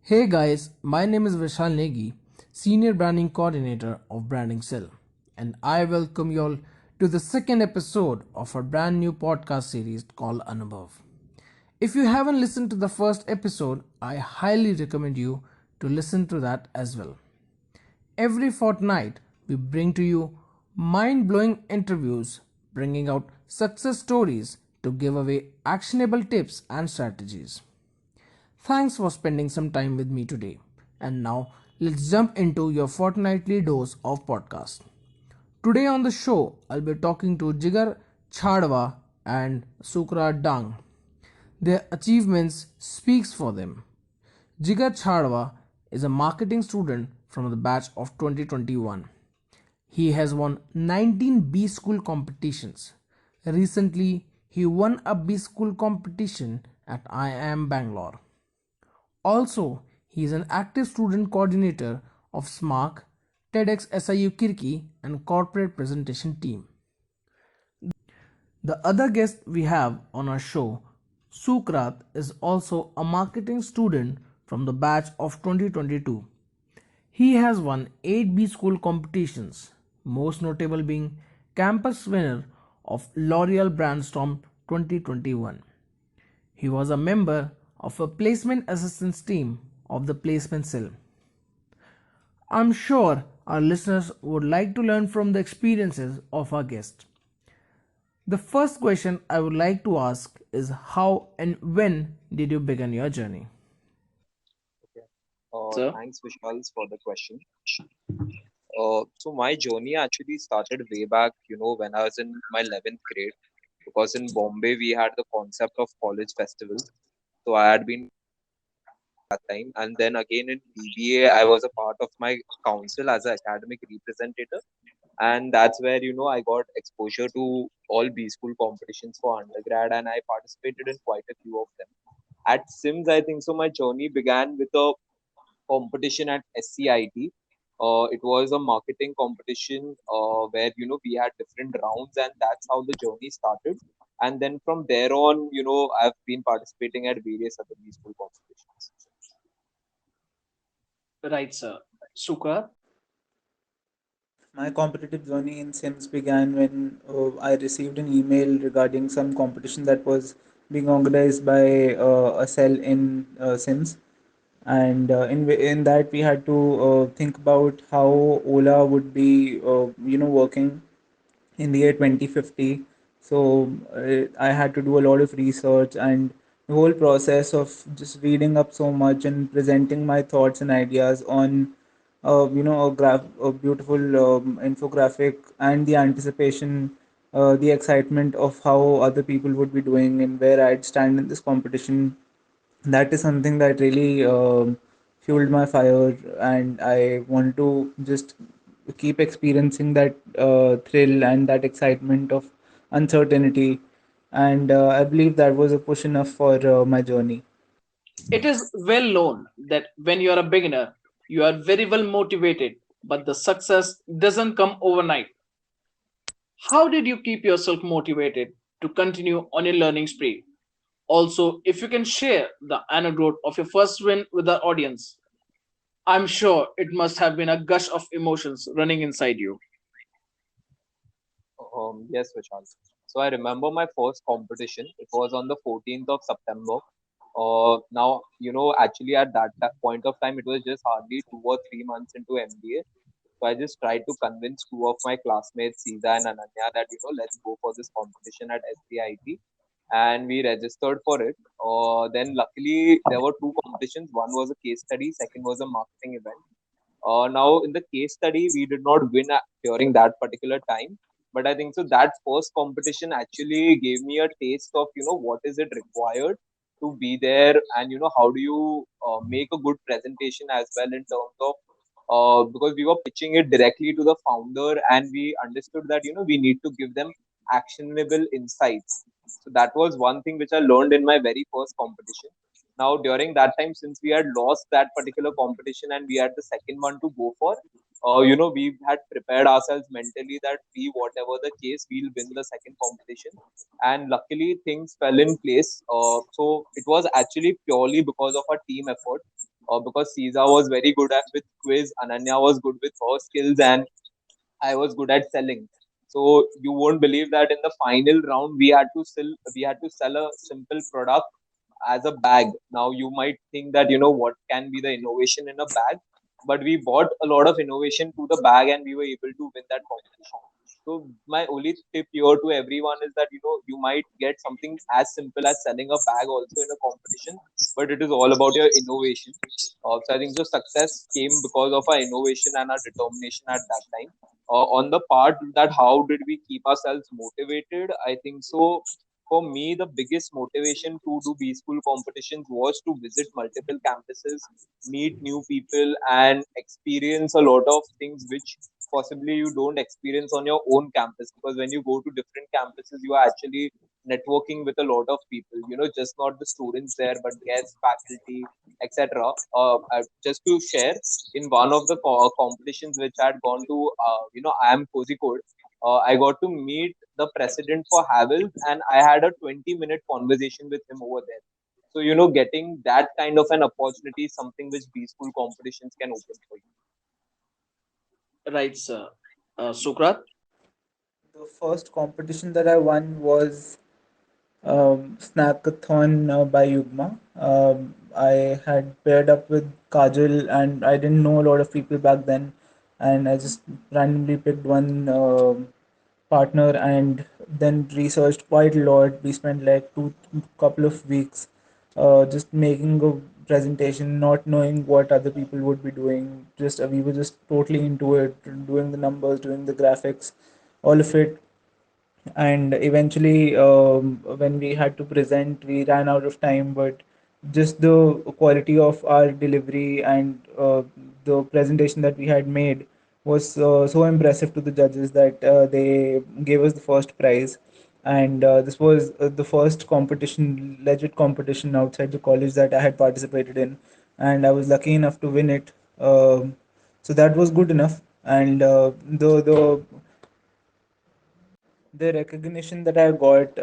Hey guys, my name is Vishal Negi, Senior Branding Coordinator of Branding Cell, and I welcome you all to the second episode of our brand new podcast series called Anubhav. If you haven't listened to the first episode, I highly recommend you to listen to that as well. Every fortnight, we bring to you mind blowing interviews, bringing out success stories to give away actionable tips and strategies. Thanks for spending some time with me today. And now let's jump into your fortnightly dose of podcast. Today on the show, I'll be talking to Jigar, Chhadwa and Sukraat. Their achievements speaks for them. Jigar Chhadwa is a marketing student from the batch of 2021. He has won 19 B school competitions. Recently, he won a B school competition at IIM Bangalore. Also, he is an active student coordinator of SMARC, TEDx SIU Kirki, and corporate presentation team. The other guest we have on our show, Sukraat, is also a marketing student from the batch of 2022. He has won 8 B school competitions, most notable being campus winner of L'Oreal Brandstorm 2021. He was a member of a placement assistance team of the placement cell. I'm sure our listeners would like to learn from the experiences of our guest. The first question I would like to ask is how and when did you begin your journey? Okay. Sir. Thanks, Vishal, for the question. So my journey actually started way back, when I was in my 11th grade, because in Bombay we had the concept of college festivals. So I had been that time, and then again in BBA I was a part of my council as an academic representative, and that's where I got exposure to all B school competitions for undergrad, and I participated in quite a few of them. At SIMS, I think so. My journey began with a competition at SCIT. It was a marketing competition where we had different rounds, and that's how the journey started. And then from there on, I've been participating at various other musical competitions. Right, sir. Sukraat. My competitive journey in SIMS began when I received an email regarding some competition that was being organized by a cell in SIMS, and in that we had to think about how Ola would be working in the year 2050. So I had to do a lot of research, and the whole process of just reading up so much and presenting my thoughts and ideas on a beautiful infographic, and the anticipation, the excitement of how other people would be doing and where I'd stand in this competition. That is something that really fueled my fire, and I want to just keep experiencing that thrill and that excitement of uncertainty. And I believe that was a push enough for my journey. It is well known that when you are a beginner, you are very well motivated, but the success doesn't come overnight. How did you keep yourself motivated to continue on your learning spree? Also, if you can share the anecdote of your first win with our audience, I'm sure it must have been a gush of emotions running inside you. Yes, Vishal. So I remember my first competition. It was on the 14th of September. Now, actually at that point of time, it was just hardly 2 or 3 months into MBA. So I just tried to convince two of my classmates, Sisa and Ananya, that let's go for this competition at SCIT, and we registered for it. Then luckily there were two competitions. One was a case study, second was a marketing event. Now in the case study, we did not win during that particular time, but I think so that first competition actually gave me a taste of what is it required to be there, and how do you make a good presentation as well in terms of because we were pitching it directly to the founder, and we understood that we need to give them actionable insights. So that was one thing which I learned in my very first competition. Now during that time, since we had lost that particular competition and we had the second one to go for, we had prepared ourselves mentally that we, whatever the case, we'll win the second competition. And luckily things fell in place. So it was actually purely because of our team effort. Because Caesar was very good at with quiz, Ananya was good with her skills, and I was good at selling. So you won't believe that in the final round we had to sell a simple product as a bag. Now you might think that what can be the innovation in a bag, but we bought a lot of innovation to the bag and we were able to win that competition. So my only tip here to everyone is that you might get something as simple as selling a bag also in a competition, but it is all about your innovation. So I think so success came because of our innovation and our determination at that time. On the part that how did we keep ourselves motivated, I think so for me, the biggest motivation to do B school competitions was to visit multiple campuses, meet new people, and experience a lot of things which possibly you don't experience on your own campus. Because when you go to different campuses, you are actually networking with a lot of people. Just not the students there, but guests, faculty, etc. Just to share, in one of the competitions which I had gone to, I am Kozhikode. I got to meet the president for Havells, and I had a 20-minute conversation with him over there. So, getting that kind of an opportunity is something which B school competitions can open for you. Right, sir. Sukrat? The first competition that I won was Snackathon by Yugma. I had paired up with Kajal, and I didn't know a lot of people back then, and I just randomly picked one partner and then researched quite a lot. We spent like two couple of weeks just making a presentation, not knowing what other people would be doing. Just we were just totally into it, doing the numbers, doing the graphics, all of it. And eventually when we had to present, we ran out of time, but just the quality of our delivery and the presentation that we had made was so impressive to the judges that they gave us the first prize. And this was the first competition, legit competition outside the college that I had participated in, and I was lucky enough to win it. So that was good enough. And the recognition that I got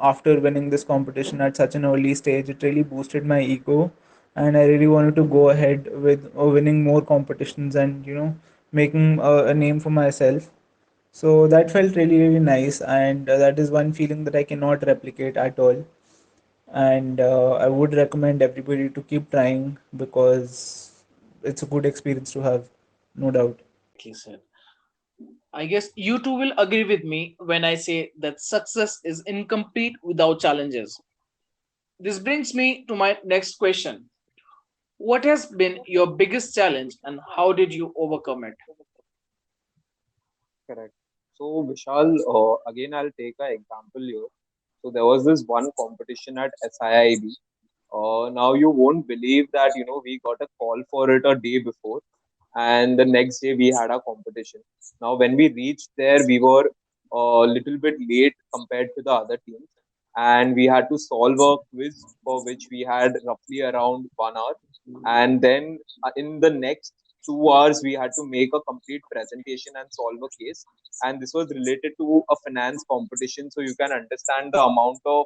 after winning this competition at such an early stage, it really boosted my ego, and I really wanted to go ahead with winning more competitions and making a name for myself. So that felt really really nice, and that is one feeling that I cannot replicate at all. And I would recommend everybody to keep trying because it's a good experience to have, no doubt. Rightly said. I guess you two will agree with me when I say that success is incomplete without challenges. This brings me to my next question. What has been your biggest challenge and how did you overcome it? Correct. So, Vishal, again, I'll take an example here. So, there was this one competition at SIIB. Now, you won't believe that, we got a call for it a day before, and the next day we had a competition. Now, when we reached there, we were a little bit late compared to the other teams, and we had to solve a quiz for which we had roughly around 1 hour. And then in the next 2 hours, we had to make a complete presentation and solve a case. And this was related to a finance competition, so you can understand the amount of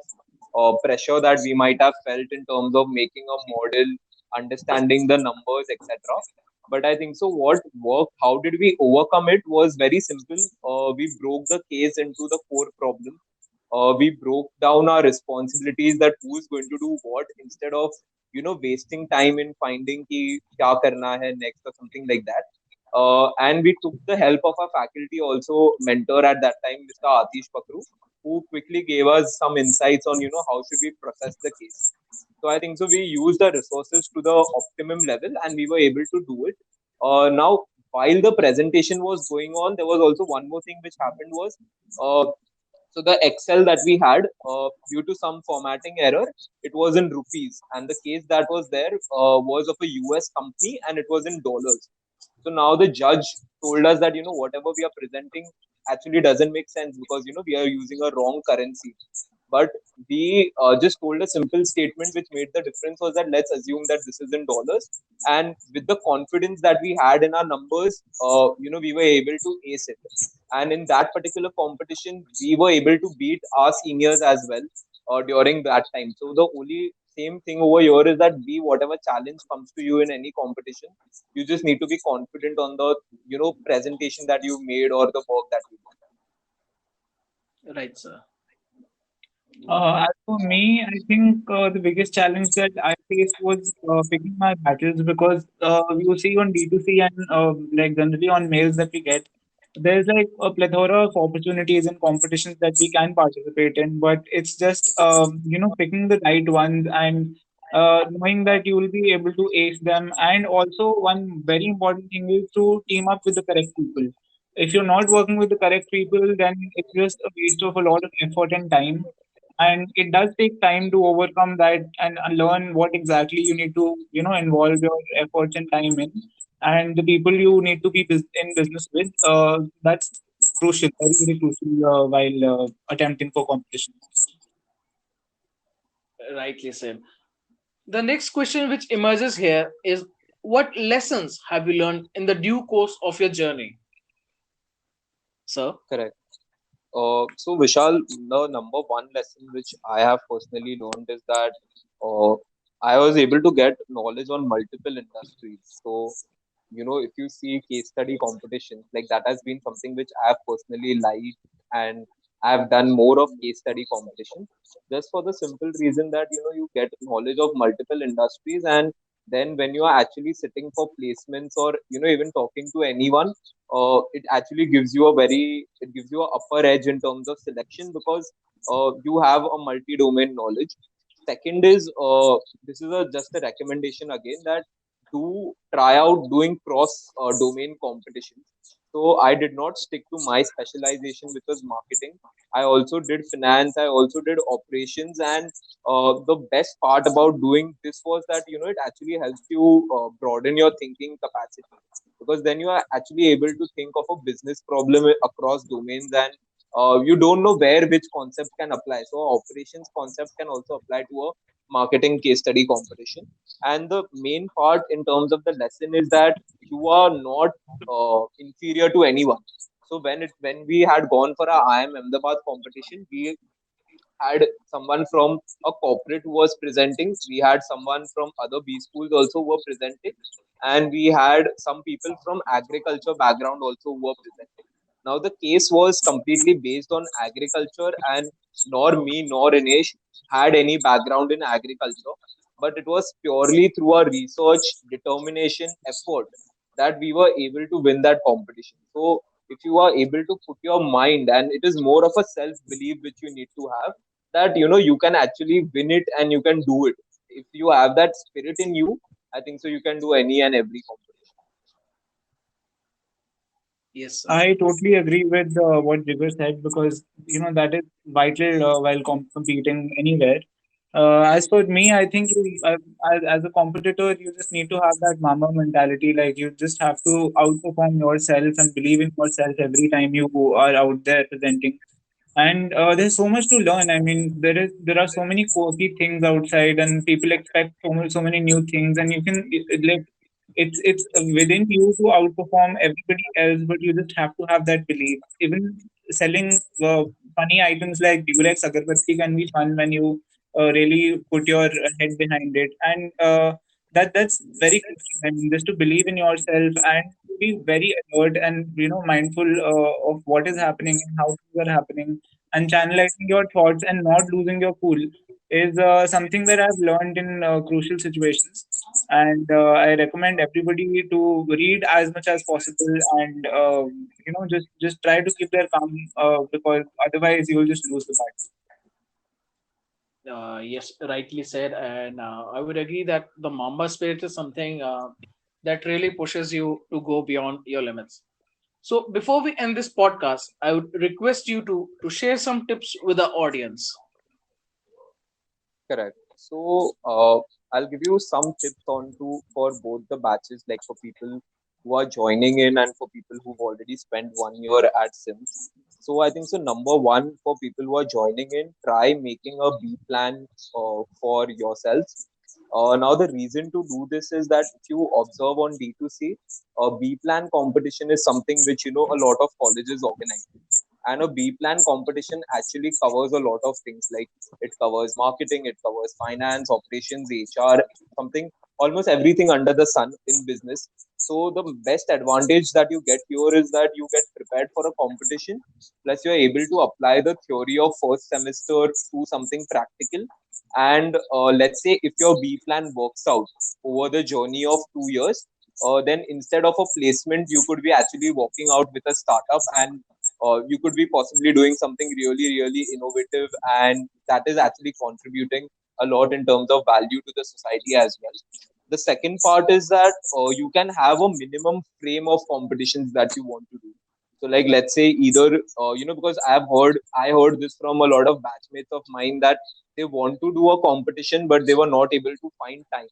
pressure that we might have felt in terms of making a model, understanding the numbers, etc. But I think so what worked, how did we overcome it, was very simple. We broke the case into the core problem. We broke down our responsibilities, that who is going to do what, instead of wasting time in finding ki kya karna hai next or something like that. And we took the help of our faculty also, mentor at that time, Mr. Atish Pakru, who quickly gave us some insights on how should we process the case. So I think so we used the resources to the optimum level and we were able to do it. Now, while the presentation was going on, there was also one more thing which happened was, so the Excel that we had, due to some formatting error, it was in rupees, and the case that was there was of a US company and it was in dollars. So now the judge told us that whatever we are presenting actually doesn't make sense because we are using a wrong currency. but we just told a simple statement which made the difference was that let's assume that this is in dollars, and with the confidence that we had in our numbers, we were able to ace it. And in that particular competition, we were able to beat our seniors as well during that time. So the only same thing over here is that be whatever challenge comes to you in any competition, you just need to be confident on the presentation that you made or the work that you Right, sir. As for me, I think the biggest challenge that I faced was picking my battles because you see on D2C and like generally on mails that we get, there's like a plethora of opportunities and competitions that we can participate in, but it's just picking the right ones and knowing that you will be able to ace them. And also, one very important thing is to team up with the correct people. If you're not working with the correct people, then it's just a waste of a lot of effort and time, and it does take time to overcome that and learn what exactly you need to involve your efforts and time in, and the people you need to be in business with. That's crucial, very very crucial while attempting for competitions. Rightly said. The next question which emerges here is, what lessons have you learned in the due course of your journey, sir? correct. So Vishal, the number one lesson which I have personally learned is that uh, I was able to get knowledge on multiple industries. So if you see case study competitions, like that has been something which I have personally liked, and I have done more of case study competitions just for the simple reason that you get knowledge of multiple industries, and then when you are actually sitting for placements or even talking to anyone, it gives you a upper edge in terms of selection because you have a multi-domain knowledge. Second is this is just a recommendation again that do try out doing cross domain competitions. So I did not stick to my specialization, which was marketing. I also did finance. I also did operations, and the best part about doing this was that it actually helps you broaden your thinking capacity, because then you are actually able to think of a business problem across domains, and you don't know where which concept can apply. So operations concept can also apply to a marketing case study competition. And the main part in terms of the lesson is that you are not inferior to anyone. So when we had gone for our IM Ahmedabad competition, we had someone from a corporate who was presenting. We had someone from other B schools also who were presenting, and we had some people from agriculture background also who were presenting. Now the case was completely based on agriculture, and nor me nor Inesh had any background in agriculture, but it was purely through our research, determination, effort that we were able to win that competition. So if you are able to put your mind, and it is more of a self belief which you need to have, that you can actually win it and you can do it. If you have that spirit in you, I think so you can do any and every competition. Yes, sir. I totally agree with what Jigar said because that is vital while competing anywhere. As for me, I think as a competitor, you just need to have that mama mentality. Like you just have to outperform yourself and believe in yourself every time you are out there presenting. And there's so much to learn. I mean, there are so many quirky things outside, and people expect so many new things, and you can like it's within you to outperform everybody else, but you just have to have that belief. Even selling funny items like Durex agarbatti can be fun when you really put your head behind it, and that's very crucial. I mean, just to believe in yourself and to be very alert and mindful of what is happening and how things are happening, and channelizing your thoughts and not losing your cool is something that I've learned in crucial situations. And I recommend everybody to read as much as possible, and just try to keep their calm because otherwise you'll just lose the battle. Yes, rightly said. And I would agree that the Mamba spirit is something that really pushes you to go beyond your limits. So, before we end this podcast, I would request you to share some tips with the audience. Correct. So I'll give you some tips on to for both the batches, like for people who are joining in and for people who've already spent 1 year at SIMS. So I think so. Number one, for people who are joining in, try making a B plan for yourselves. Now the reason to do this is that if you observe on D2C, B plan competition is something which a lot of colleges organize, and a B plan competition actually covers a lot of things, like it covers marketing, it covers finance, operations, HR, something, almost everything under the sun in business. So the best advantage that you get here is that you get prepared for a competition, plus you are able to apply the theory of first semester to something practical. And let's say if your B plan works out over the journey of 2 years, then instead of a placement, you could be actually walking out with a startup, and you could be possibly doing something really, really innovative, and that is actually contributing a lot in terms of value to the society as well. The second part is that you can have a minimum frame of competitions that you want to do. So, like, let's say either because I heard this from a lot of batchmates of mine that they want to do a competition, but they were not able to find time.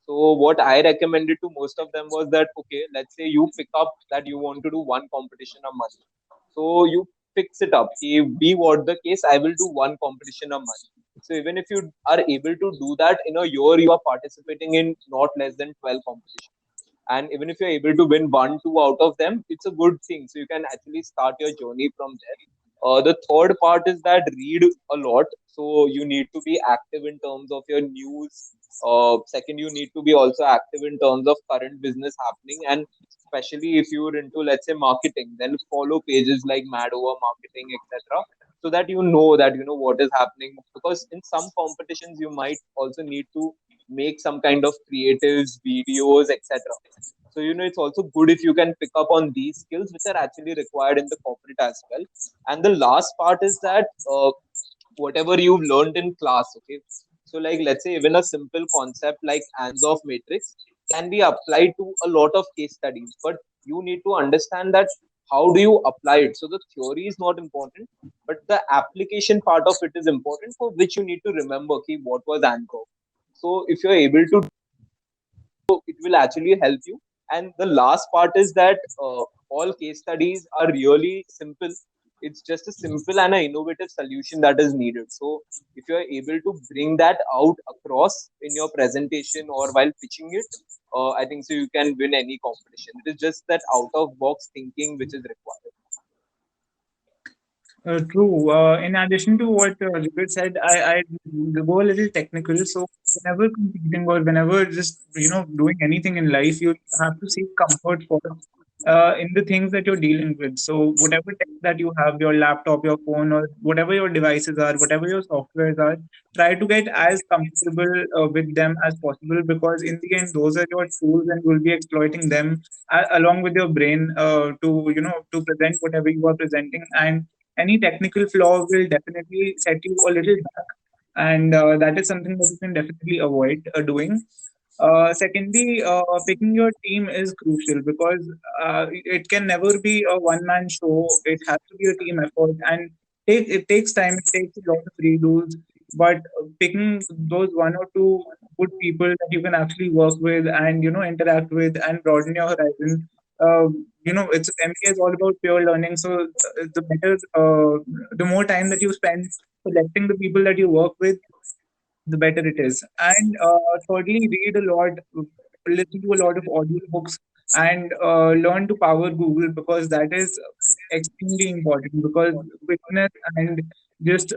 So what I recommended to most of them was that, okay, let's say you pick up that you want to do one competition a month. So you fix it up. If be what the case, I will do one competition a month. So even if you are able to do that in a year, you are participating in not less than 12 competitions. And even if you're able to win one, two out of them, it's a good thing. So you can actually start your journey from there. The third part is that read a lot. So you need to be active in terms of your news. Second, you need to be also active in terms of current business happening, and especially if you're into, let's say, marketing, then follow pages like Mad Over Marketing, etc., so that you know what is happening. Because in some competitions, you might also need to make some kind of creatives, videos, etc. So it's also good if you can pick up on these skills which are actually required in the corporate as well. And the last part is that whatever you've learned in class, okay, so like let's say even a simple concept like Anzoff matrix can be applied to a lot of case studies, but you need to understand that how do you apply it. So the theory is not important, but the application part of it is important, for which you need to remember key what was Anzoff. So if you're able to, it will actually help you. And the last part is that all case studies are really simple. It's just a simple and an innovative solution that is needed. So if you are able to bring that out across in your presentation or while pitching it, I think so you can win any competition. It is just that out of box thinking which is required. True. In addition to what Jigar said, I go a little technical. So whenever competing or whenever just doing anything in life, you have to seek comfort for in the things that you're dealing with. So whatever tech that you have, your laptop, your phone, or whatever your devices are, whatever your softwares are, try to get as comfortable with them as possible, because in the end, those are your tools, and you'll be exploiting them along with your brain to to present whatever you are presenting. And any technical flaw will definitely set you a little back, and that is something that you can definitely avoid doing. Secondly, picking your team is crucial, because it can never be a one man show. It has to be a team effort, and it takes time. It takes a lot of redos. But picking those one or two good people that you can actually work with and interact with and broaden your horizon. It's MBA is all about pure learning. So the more time that you spend selecting the people that you work with, the better it is. And thirdly, read a lot, listen to a lot of audio books, and learn to power Google, because that is extremely important. Because quickness and just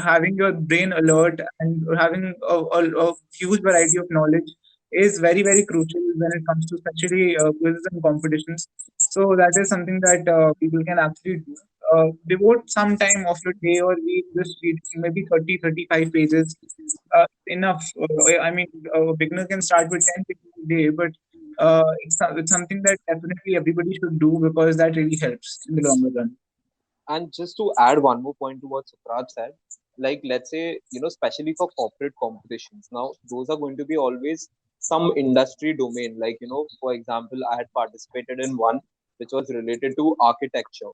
having your brain alert and having a huge variety of knowledge is very, very crucial when it comes to especially quizzes and competitions. So that is something that people can actually do. Devote some time of your day or week just reading maybe 30-35 pages. Enough. I mean, a beginner can start with 10 pages a day, but it's something that definitely everybody should do, because that really helps in the longer run. And just to add one more point to what Sukraat said, like let's say, especially for corporate competitions, now those are going to be always some industry domain. Like, for example, I had participated in one which was related to architecture.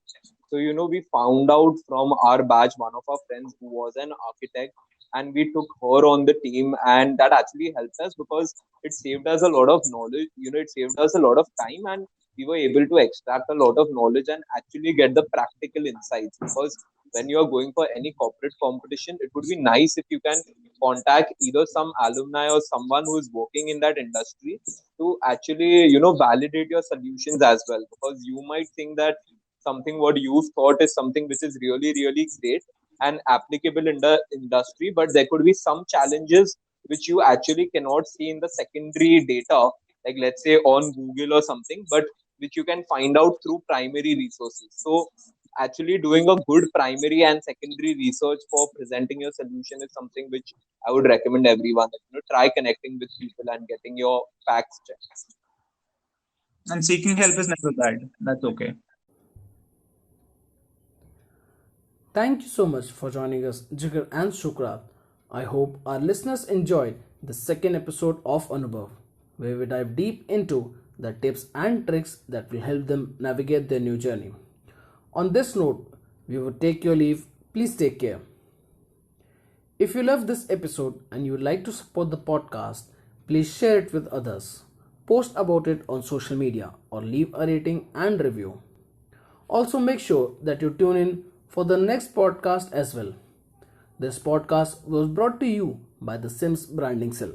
So, we found out from our batch, one of our friends who was an architect, and we took her on the team, and that actually helped us because it saved us a lot of knowledge, it saved us a lot of time, and we were able to extract a lot of knowledge and actually get the practical insights. Because when you are going for any corporate competition, it would be nice if you can contact either some alumni or someone who is working in that industry to actually, validate your solutions as well. Because you might think that something what you've thought is something which is really, really great and applicable in the industry, but there could be some challenges which you actually cannot see in the secondary data, like let's say on Google or something, but which you can find out through primary resources. So actually doing a good primary and secondary research for presenting your solution is something which I would recommend everyone. Try connecting with people and getting your facts checked. And seeking help is never bad. That's okay. Thank you so much for joining us, Jigar and Sukraat. I hope our listeners enjoyed the second episode of Anubhav, where we dive deep into the tips and tricks that will help them navigate their new journey. On this note, we would take your leave. Please take care. If you love this episode and you would like to support the podcast, please share it with others. Post about it on social media or leave a rating and review. Also, make sure that you tune in for the next podcast as well. This podcast was brought to you by the SIMS Branding Cell.